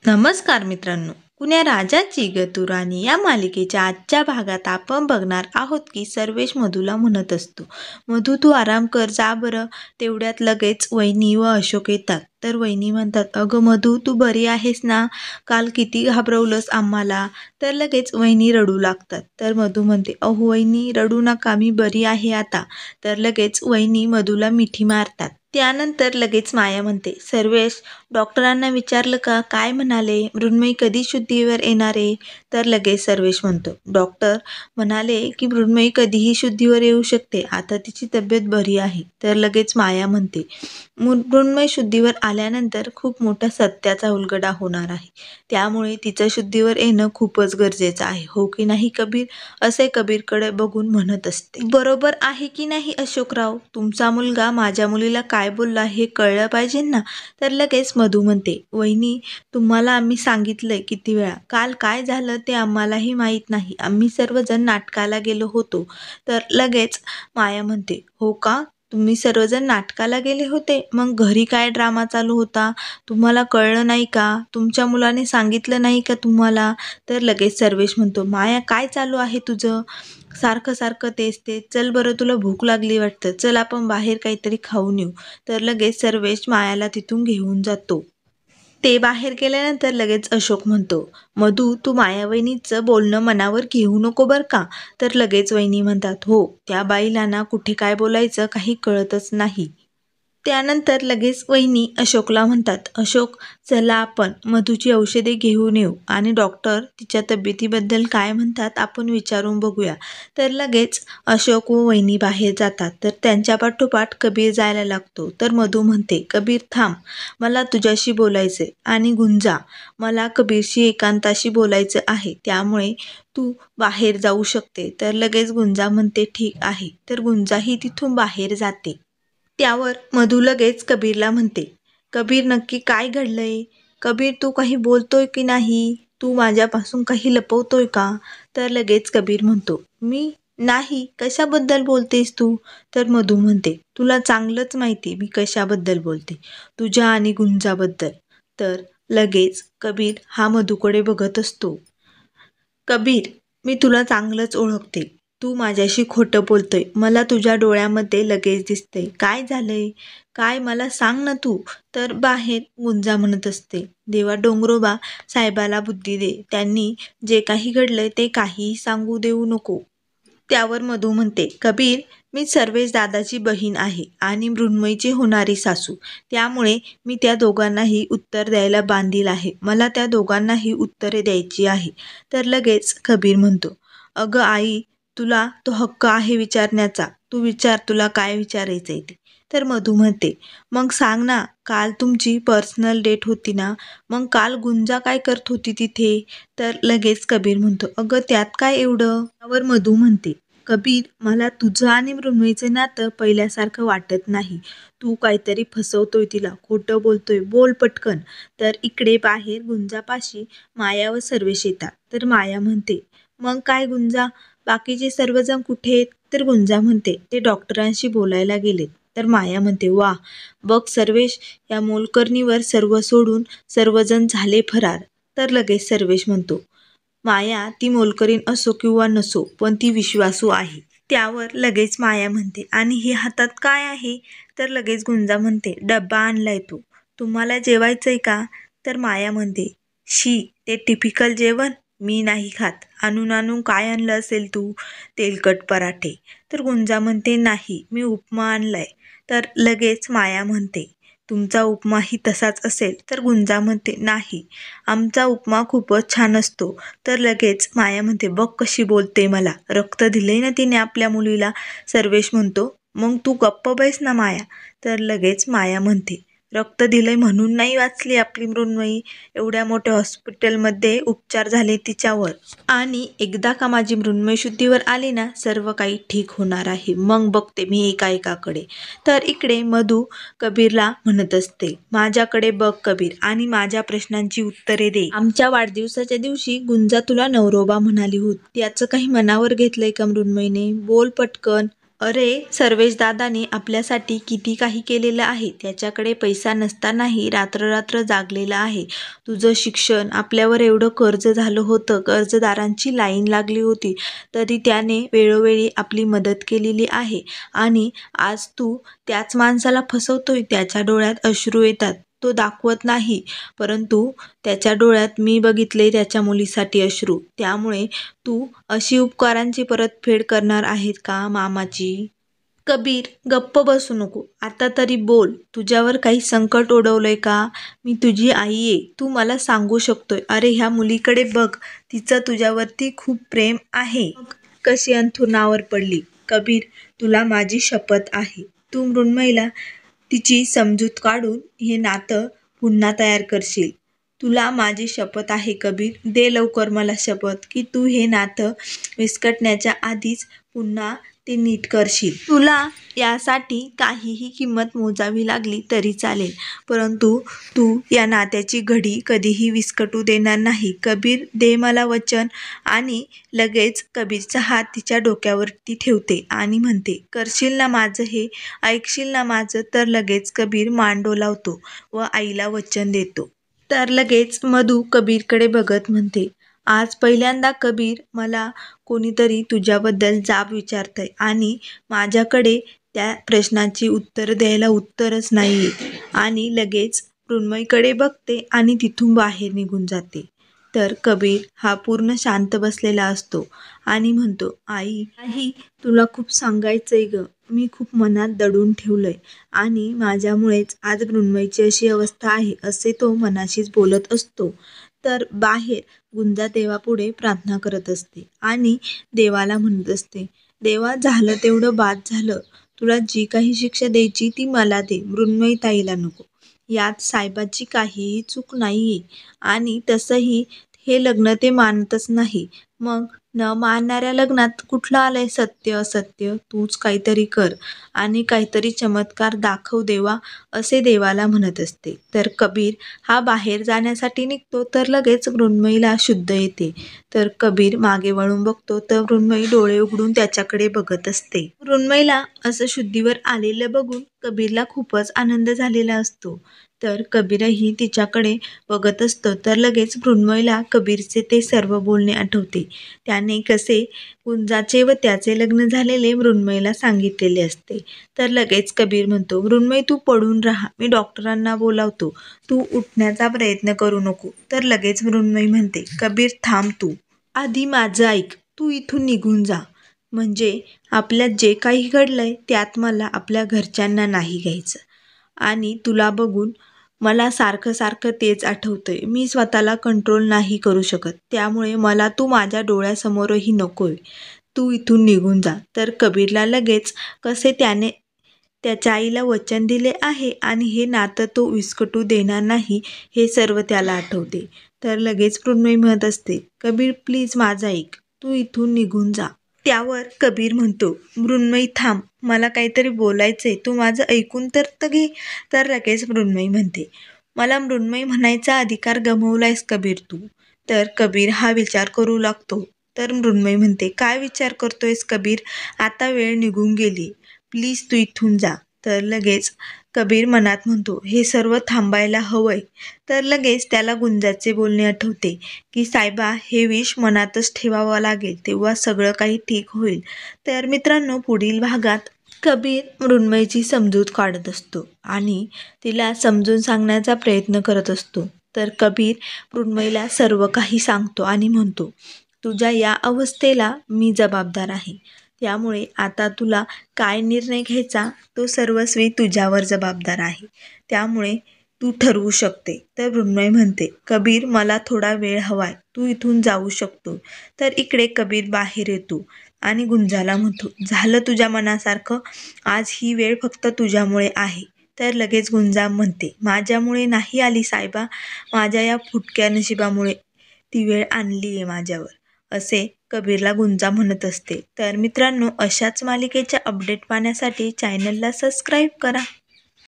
नमस्कार मित्रांनो. कुण्या राजाची ग तू राणी या मालिकेच्या आजच्या भागात आपण बघणार आहोत की सर्वेश मधूला म्हणत असतो, मधू तू आराम कर जा बरं. तेवढ्यात लगेच वहिनी व अशोक येतात. तर वहिनी म्हणतात, अगं मधू तू बरी आहेस ना? काल किती घाबरवलंस आम्हाला. तर लगेच वहिनी रडू लागतात. तर मधू म्हणते, अहो वहिनी रडू नका, मी बरी आहे आता. तर लगेच वहिनी मधूला मिठी मारतात. त्यानंतर लगेच माया म्हणते, सर्वेश डॉक्टरांना विचारलं का, काय म्हणाले? मृण्मयी कधी शुद्धीवर येणार आहे? तर लगेच सर्वेश म्हणतो, डॉक्टर म्हणाले की मृण्मयी कधीही शुद्धीवर येऊ शकते, आता तिची तब्येत बरी आहे. तर लगेच माया म्हणते, मृण्मयी शुद्धीवर आल्यानंतर खूप मोठ्या सत्याचा उलगडा होणार आहे, त्यामुळे तिचं शुद्धीवर येणं खूपच गरजेचं आहे, हो की नाही कबीर? असे कबीरकडे बघून म्हणत असते. बरोबर आहे की नाही अशोकराव? तुमचा मुलगा माझ्या मुलीला काय बोलला हे कळलं पाहिजे ना? तर लगेच मधू म्हणते, वहिनी तुम्हाला आम्ही सांगितलंय किती वेळा, काल काय झालं ते आम्हालाही माहीत नाही, आम्ही सर्वजण नाटकाला गेलो होतो. तर लगेच माया म्हणते, हो का, तुम्ही सर्वजण नाटकाला गेले होते? मग घरी काय ड्रामा चालू होता, तुम्हाला कळलं नाही का? तुमच्या मुलाने सांगितलं नाही का तुम्हाला? तर लगेच सर्वेश म्हणतो, माया काय चालू आहे तुझं? सारखं सारखं तेच तेच. चल बरं, तुला भूक लागली वाटतं, चल आपण बाहेर काहीतरी खाऊन येऊ. तर लगेच सर्वेश मायाला तिथून घेऊन जातो. ते बाहेर गेल्यानंतर लगेच अशोक म्हणतो, मधू तू माया वहिनीचं बोलणं मनावर घेऊ नको बर का? तर लगेच वहिनी म्हणतात, हो त्या बाईला ना कुठे काय बोलायचं काही कळतच नाही. त्यानंतर लगेच वहिनी अशोकला म्हणतात, अशोक चला आपण मधूची औषधे घेऊन येऊ आणि डॉक्टर तिच्या तब्येतीबद्दल काय म्हणतात आपण विचारून बघूया. तर लगेच अशोक व वहिनी बाहेर जातात. तर त्यांच्या पाठोपाठ कबीर जायला लागतो. तर मधू म्हणते, कबीर थांब, मला तुझ्याशी बोलायचे. आणि गुंजा, मला कबीरशी एकांताशी बोलायचं आहे, त्यामुळे तू बाहेर जाऊ शकते. तर लगेच गुंजा म्हणते, ठीक आहे. तर गुंजाही तिथून बाहेर जाते. त्यावर मधू लगेच कबीरला म्हणते, कबीर नक्की काय घडलंय? कबीर तू काही बोलतोय की नाही? तू माझ्यापासून काही लपवतोय का? तर लगेच कबीर म्हणतो, मी नाही, कशाबद्दल बोलतेस तू? तर मधू म्हणते, तुला चांगलंच माहिती मी कशाबद्दल बोलते, तुझ्या आणि गुंजाबद्दल. तर लगेच कबीर हा मधूकडे बघत असतो. कबीर, मी तुला चांगलंच ओळखते, तू माझ्याशी खोटं बोलतोय, मला तुझ्या डोळ्यामध्ये लगेच दिसतंय. काय झालंय? काय मला सांग ना तू. तर बाहेर गुंजा म्हणत असते, देवा डोंगरोबा साहेबाला बुद्धी दे, त्यांनी जे काही घडलंय ते काहीही सांगू देऊ नको. त्यावर मधू म्हणते, कबीर मी सर्वेश दादाची बहीण आहे आणि मृण्मयीची होणारी सासू, त्यामुळे मी त्या दोघांनाही उत्तर द्यायला बांधील आहे, मला त्या दोघांनाही उत्तरे द्यायची आहे. तर लगेच कबीर म्हणतो, अगं आई, तुला तो हक्क आहे विचारण्याचा, तू विचार तुला काय विचारायचंय ते. तर मधू म्हणते, मग सांग ना, काल तुमची पर्सनल डेट होती ना, मग काल गुंजा काय करत होती तिथे? तर लगेच कबीर म्हणतो, अगं त्यात काय एवढं? त्यावर मधू म्हणते, कबीर मला तुझं आणि मृण्मयीचं नातं पहिल्यासारखं वाटत नाही, तू काहीतरी फसवतोय तिला, खोटं बोलतोय, बोल पटकन. तर इकडे बाहेर गुंजापाशी माया व सर्वेश येतात. तर माया म्हणते, मग काय गुंजा, बाकीचे सर्वजण कुठे आहेत? तर गुंजा म्हणते, ते डॉक्टरांशी बोलायला गेलेत. तर माया म्हणते, वा बघ सर्वेश, या मोलकरणीवर सर्व सोडून सर्वजण झाले फरार. तर लगेच सर्वेश म्हणतो, माया ती मोलकरीण असो किंवा नसो, पण ती विश्वासू आहे. त्यावर लगेच माया म्हणते, आणि हे हातात काय आहे? तर लगेच गुंजा म्हणते, डब्बा आणलाय तो, तुम्हाला जेवायचंय का? तर माया म्हणते, शी, ते टिपिकल जेवण, मी नाही खात. आणून आणून काय आणलं असेल तू? तेलकट पराठे. तर गुंजा म्हणते, नाही, मी उपमा आणलाय. तर लगेच माया म्हणते, तुमचा उपमाही तसाच असेल. तर गुंजा म्हणते, नाही, आमचा उपमा खूपच छान असतो. तर लगेच माया म्हणते, बघ कशी बोलते, मला रक्त दिलंय ना तिने आपल्या मुलीला. सर्वेश म्हणतो, मग तू गप्प बैस ना माया. तर लगेच माया म्हणते, रक्त दिलंय म्हणून नाही वाचली आपली मृण्मयी, एवढ्या मोठ्या हॉस्पिटलमध्ये उपचार झाले तिच्यावर, आणि एकदा का माझी मृण्मयी शुद्धीवर आली ना, सर्व काही ठीक होणार आहे, मग बघते मी एका एकाकडे. तर इकडे मधू कबीरला म्हणत असते, माझ्याकडे बघ कबीर आणि माझ्या प्रश्नांची उत्तरे दे. आमच्या वाढदिवसाच्या दिवशी गुंजा तुला नवरोबा म्हणाली होती, त्याचं काही मनावर घेतलंय का मृण्मयीने? बोल पटकन. अरे सर्वेश दादाने आपल्यासाठी किती काही केलेलं आहे. त्याच्याकडे पैसा नसतानाही रात्र जागलेला आहे. तुझं शिक्षण, आपल्यावर एवढं कर्ज झालं होतं, कर्जदारांची लाईन लागली होती, तरी त्याने वेळोवेळी आपली मदत केलेली आहे. आणि आज तू त्याच माणसाला फसवतोय. त्याच्या डोळ्यात अश्रू येतात, तो दाखवत नाही, परंतु त्याच्या डोळ्यात मी बघितले त्याच्या मुलीसाठी अश्रू. त्यामुळे तू अशी उपकारांची परतफेड करणार आहेत का मामाची? कबीर, गप्प बसू नको, आता तरी बोल. तुझ्यावर काही संकट ओढवलंय का? मी तुझी आई आहे, तू मला सांगू शकतोय. अरे ह्या मुलीकडे बघ, तिचं तुझ्यावरती खूप प्रेम आहे. बघ कशी अंथरुणावर पडली. कबीर, तुला माझी शपथ आहे, तू मृण्मयीला तिची समजूत काढून हे नातं पुन्हा तयार करशील. तुला माझी शपथ आहे कबीर, दे लवकर मला शपथ की तू हे नातं विस्कटण्याच्या आधीच पुन्हा ते नीट करशील. तुला यासाठी काहीही किंमत मोजावी लागली तरी चालेल, परंतु तू या नात्याची घडी कधीही विस्कटू देणार नाही. कबीर, दे मला वचन. आणि लगेच कबीरचा हात तिच्या डोक्यावरती ठेवते आणि म्हणते, करशील ना माझं हे, ऐकशील ना माझं? तर लगेच कबीर मान डोलावतो व आईला वचन देतो. तर लगेच मधू कबीरकडे बघत म्हणते, आज पहिल्यांदा कबीर, मला कोणीतरी तुझ्याबद्दल जाब विचारतंय आणि माझ्याकडे त्या प्रश्नाची उत्तर द्यायला उत्तरच नाही. आणि लगेच मृण्मयीकडे बघते आणि तिथून बाहेर निघून जाते. तर कबीर हा पूर्ण शांत बसलेला असतो आणि म्हणतो, आई, तुला खूप सांगायचंय ग. मी खूप मनात दडून ठेवलंय आणि माझ्यामुळेच आज मृण्मयीची अशी अवस्था आहे, असे तो मनाशीच बोलत असतो. तर बाहेर गुंजा देवापुढे प्रार्थना करत असते आणि देवाला म्हणत असते, देवा, झालं तेवढं बाद झालं. तुला जी काही शिक्षा द्यायची ती मला दे, मृण्मयी ताईला नको. यात साहेबाची काहीही चूक नाहीये. आणि तसंही हे लग्न ते मानतच नाही. मग न मानणाऱ्या लग्नात कुठलं आलंय सत्य असत्य? तूच काहीतरी कर आणि काहीतरी चमत्कार दाखव देवा, असे देवाला म्हणत असते. तर कबीर हा बाहेर जाण्यासाठी निघतो, तर लगेच मृण्मयीला शुद्ध येते. तर कबीर मागे वळून बघतो, तर मृण्मयी डोळे उघडून त्याच्याकडे बघत असते. मृण्मयीला असं शुद्धीवर आलेलं बघून कबीरला खूपच आनंद झालेला असतो. तर कबीरही तिच्याकडे बघत असतो. तर लगेच मृण्मयीला कबीरचे ते सर्व बोलणे आठवते. त्याने कसे गुंजाचे व त्याचे लग्न झालेले मृण्मयीला सांगितलेले असते. तर लगेच कबीर म्हणतो, मृण्मयी तू पडून राहा, मी डॉक्टरांना बोलावतो, तू उठण्याचा प्रयत्न करू नको. तर लगेच मृण्मयी म्हणते, कबीर थांब, तू आधी माझं ऐक, तू इथून निघून जा. म्हणजे आपल्यात जे काही घडलंय त्यात मला आपल्या घरच्यांना नाही घ्यायचं. आणि तुला बघून मला सारखं तेच आठवतंय. मी स्वतःला कंट्रोल नाही करू शकत, त्यामुळे मला तू माझ्या डोळ्यासमोरही नकोय. तू इथून निघून जा. तर कबीरला लगेच कसे त्याने त्याच्या आईला वचन दिले आहे आणि हे नातं तो विस्कटू देणार नाही, हे सर्व त्याला आठवते. तर लगेच मृण्मयी म्हणत असते, कबीर प्लीज माझं ऐक, तू इथून निघून जा. त्यावर कबीर म्हणतो, मृण्मयी थांब, मला काहीतरी बोलायचंय, तू माझं ऐकून तर घे. तर लगेच मृण्मयी म्हणते, मला मृण्मयी म्हणायचा अधिकार गमावलायस कबीर तू. तर कबीर हा विचार करू लागतो. तर मृण्मयी म्हणते, काय विचार करतोयस कबीर? आता वेळ निघून गेली, प्लीज तू इथून जा. तर लगेच कबीर मनात म्हणतो, हे सर्व थांबायला हवंय. तर लगेच त्याला गुंजाचे बोलणे आठवते की साहेबा, हे विष मनातच ठेवावं लागेल, तेव्हा सगळं काही ठीक होईल. तर मित्रांनो, पुढील भागात कबीर मृण्मयीची समजूत काढत असतो आणि तिला समजून सांगण्याचा प्रयत्न करत असतो. तर कबीर मृण्मयीला सर्व काही सांगतो आणि म्हणतो, तुझ्या या अवस्थेला मी जबाबदार आहे, त्यामुळे आता तुला काय निर्णय घ्यायचा तो सर्वस्वी तुझ्यावर जबाबदार आहे, त्यामुळे तू ठरवू शकते. तर मृण्मयी म्हणते, कबीर मला थोडा वेळ हवाय, तू इथून जाऊ शकतो. तर इकडे कबीर बाहेर येतो आणि गुंजाला म्हणतो, झालं तुझ्या मनासारखं, आज ही वेळ फक्त तुझ्यामुळे आहे. तर लगेच गुंजा म्हणते, माझ्यामुळे नाही आली साहेबा, माझ्या या फुटक्या नशिबामुळे ती वेळ आणली आहे माझ्यावर, असे कबीरला गुंजा म्हणत असते. तर मित्रांनो, अशाच मालिकेच्या अपडेट पाहण्यासाठी चॅनलला सबस्क्राईब करा.